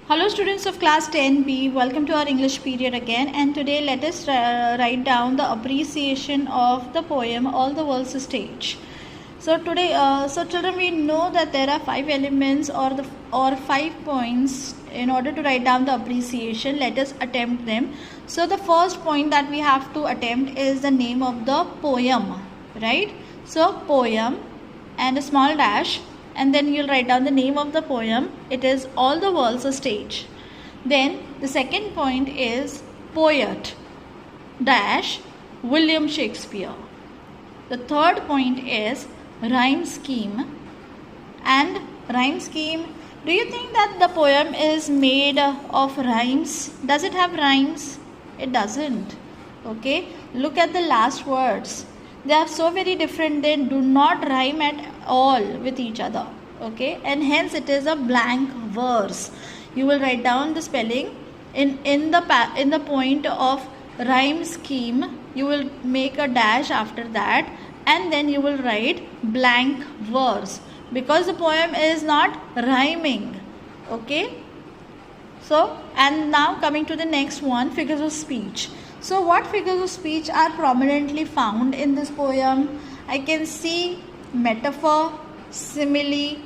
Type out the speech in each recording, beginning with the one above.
Hello students of class 10B, welcome to our English period again, and today let us write down the appreciation of the poem All the World's a Stage. So today, children, we know that there are 5 elements or 5 points in order to write down the appreciation. Let us attempt them. So the first point that we have to attempt is the name of the poem, right? So poem and a small dash, and then you'll write down the name of the poem. It is All the World's a Stage. Then the second point is poet dash William Shakespeare. The third point is rhyme scheme. And rhyme scheme, do you think that the poem is made of rhymes? Does it have rhymes? It doesn't. Okay, look at the last words. They are so very different, they do not rhyme at all with each other. Okay, and hence it is a blank verse. You will write down the spelling in the point of rhyme scheme. You will make a dash after that, and then you will write blank verse because the poem is not rhyming. Okay, so and now coming to the next one, figures of speech. So what figures of speech are prominently found in this poem? I can see metaphor, simile.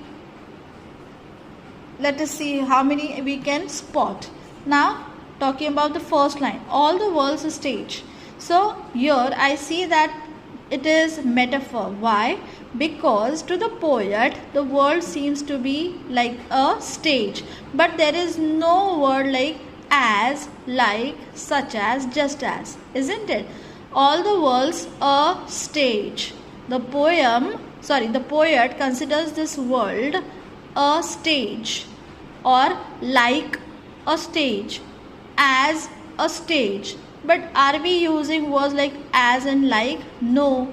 Let us see how many we can spot. Now talking about the first line, all the world's a stage. So here I see that it is metaphor. Why? Because to the poet the world seems to be like a stage, but there is no word like as, like, such as, just as, isn't it? All the world's a stage. The poet considers this world a stage, or like a stage, as a stage. But are we using words like as and like? No.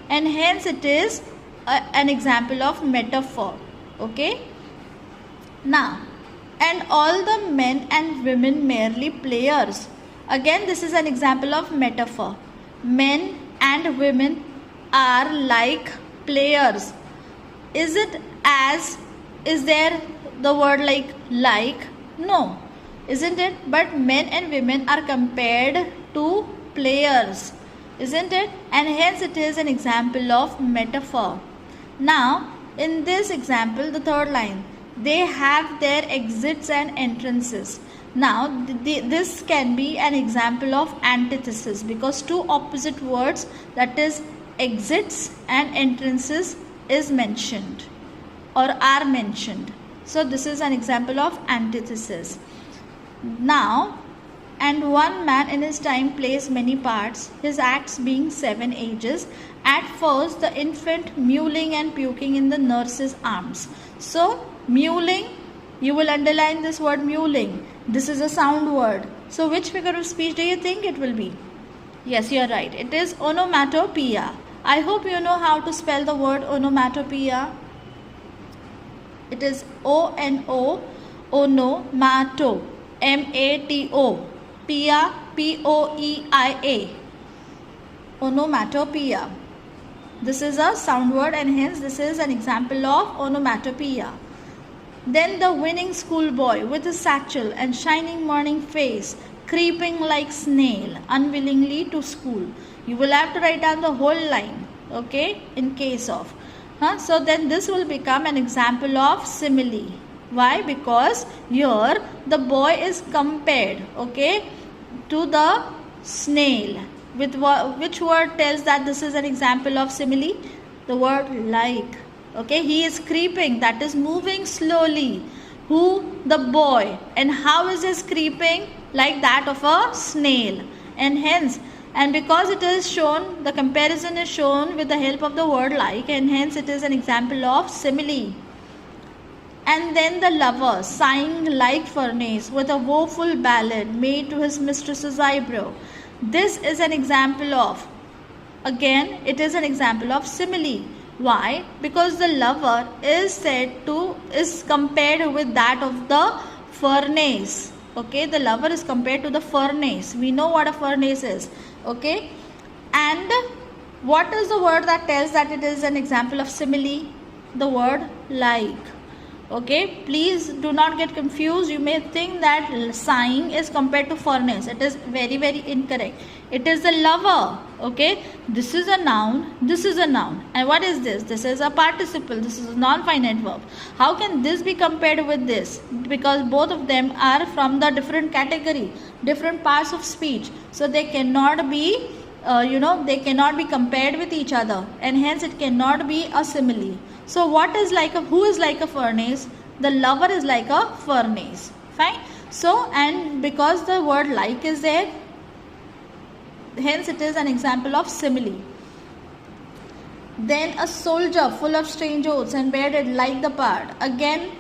And hence it is an example of metaphor. Okay. Now, and all the men and women merely players. Again, this is an example of metaphor. Men and women are like players. Is it as? Is there the word like? No, isn't it? But men and women are compared to players, isn't it? And hence it is an example of metaphor. Now, in this example, the third line, they have their exits and entrances. Now this can be an example of antithesis because two opposite words, that is exits and entrances, is mentioned or are mentioned. So this is an example of antithesis. Now, and one man in his time plays many parts, his acts being 7 ages. At first the infant mewling and puking in the nurse's arms. So mewling, you will underline this word mewling. This is a sound word. So which figure of speech do you think it will be? Yes, you are right. It is onomatopoeia. I hope you know how to spell the word onomatopoeia. It is O-N-O, onomato, M-A-T-O, pia, P-O-E-I-A, onomatopoeia. This is a sound word and hence this is an example of onomatopoeia. Then the winning schoolboy with his satchel and shining morning face, creeping like snail unwillingly to school. You will have to write down the whole line, okay, in case of. So then this will become an example of simile. Why? Because here the boy is compared, okay, to the snail. With which word tells that this is an example of simile? The word like. Okay, he is creeping, that is moving slowly. Who? The boy. And how is his creeping? Like that of a snail. And hence, and because it is shown, the comparison is shown with the help of the word like, and hence it is an example of simile. And then the lover, sighing like furnace, with a woeful ballad made to his mistress's eyebrow. This is an example of, again, it is an example of simile. Why? Because the lover is compared with that of the furnace. Okay, the lover is compared to the furnace. We know what a furnace is. Okay, and what is the word that tells that it is an example of simile? The word like. Okay, please do not get confused. You may think that sighing is compared to furnace. It is very, very incorrect. It is the lover. Okay, this is a noun, this is a noun. And what is this? This is a participle, this is a non-finite verb. How can this be compared with this? Because both of them are from the different category, different parts of speech. So they cannot be, they cannot be compared with each other, and hence it cannot be a simile. So who is like a furnace? The lover is like a furnace. Fine. So, and because the word like is there, hence it is an example of simile. Then a soldier full of strange oaths and bearded like the pard. Again,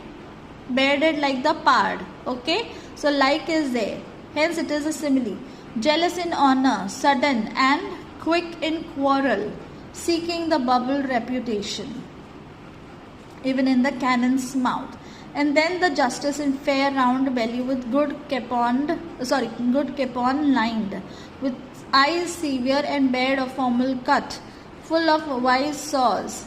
bearded like the pard. Okay. So like is there. Hence it is a simile. Jealous in honor, sudden and quick in quarrel, seeking the bubble reputation, even in the cannon's mouth. And then the justice in fair round belly with good capon lined, with eyes severe and bared of formal cut, full of wise saws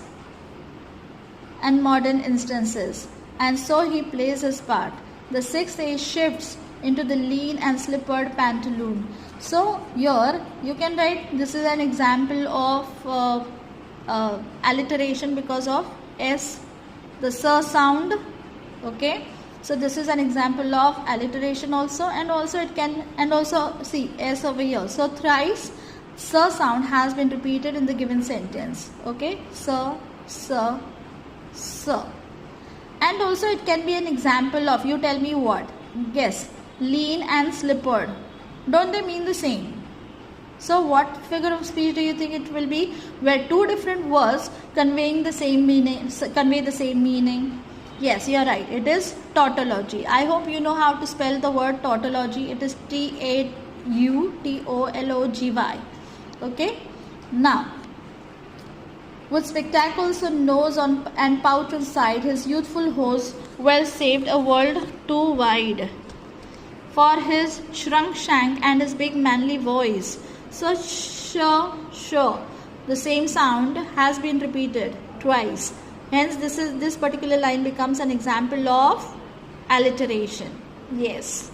and modern instances. And so he plays his part. The sixth age shifts into the lean and slippered pantaloon. So here you can write, this is an example of alliteration because of S, the sir sound. Okay, so this is an example of alliteration also, and also it can, and also see S over here. So thrice sir sound has been repeated in the given sentence. Okay, sir, sir, sir. And also it can be an example of, you tell me what, guess, lean and slippered. Don't they mean the same? So what figure of speech do you think it will be, where two different words convey the same meaning? Yes, you are right. It is tautology. I hope you know how to spell the word tautology. It is Tautology. Okay. Now, with spectacles on nose and pouch on side, his youthful host well saved a world too wide for his shrunk shank and his big manly voice. So sure, the same sound has been repeated twice. Hence, this particular line becomes an example of alliteration. Yes.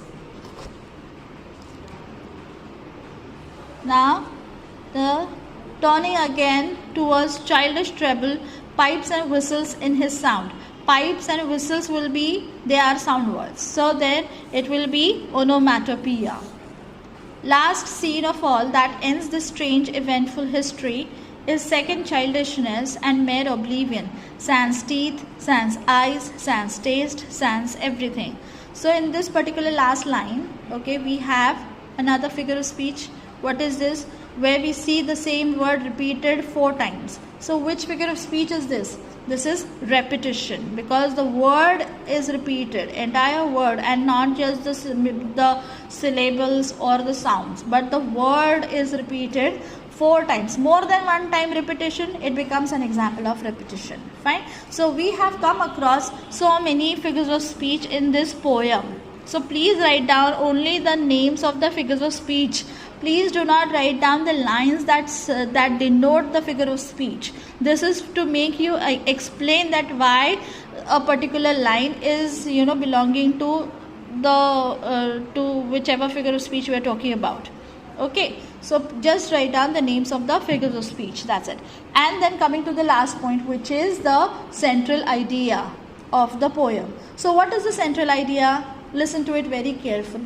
Now, the turning again towards childish treble, pipes and whistles in his sound. Pipes and whistles will be, they are sound words. So then it will be onomatopoeia. Last scene of all that ends this strange eventful history is second childishness and mere oblivion. Sans teeth, sans eyes, sans taste, sans everything. So in this particular last line, okay, we have another figure of speech. What is this? Where we see the same word repeated 4 times. So which figure of speech is this? This is repetition, because the word is repeated, entire word, and not just the syllables or the sounds, but the word is repeated 4 times. More than 1 time repetition, it becomes an example of repetition. Fine. So we have come across so many figures of speech in this poem. So please write down only the names of the figures of speech. Please do not write down the lines that denote the figure of speech. This is to make you explain that why a particular line is belonging to to whichever figure of speech we are talking about. Okay, so just write down the names of the figures of speech. That's it. And then coming to the last point, which is the central idea of the poem. So what is the central idea? Listen to it very carefully.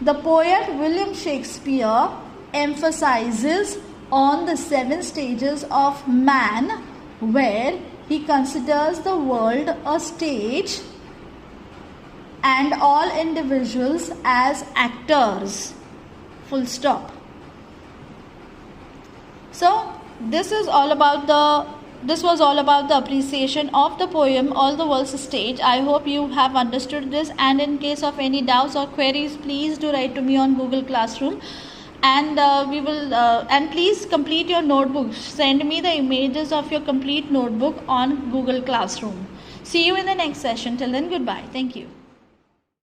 The poet William Shakespeare emphasizes on the 7 stages of man, where he considers the world a stage and all individuals as actors. Full stop. So this was all about the appreciation of the poem All the World's a Stage. I hope you have understood this, and in case of any doubts or queries, please do write to me on Google Classroom, and we will and please complete your notebook. Send me the images of your complete notebook on Google Classroom. See you in the next session. Till then, goodbye. Thank you.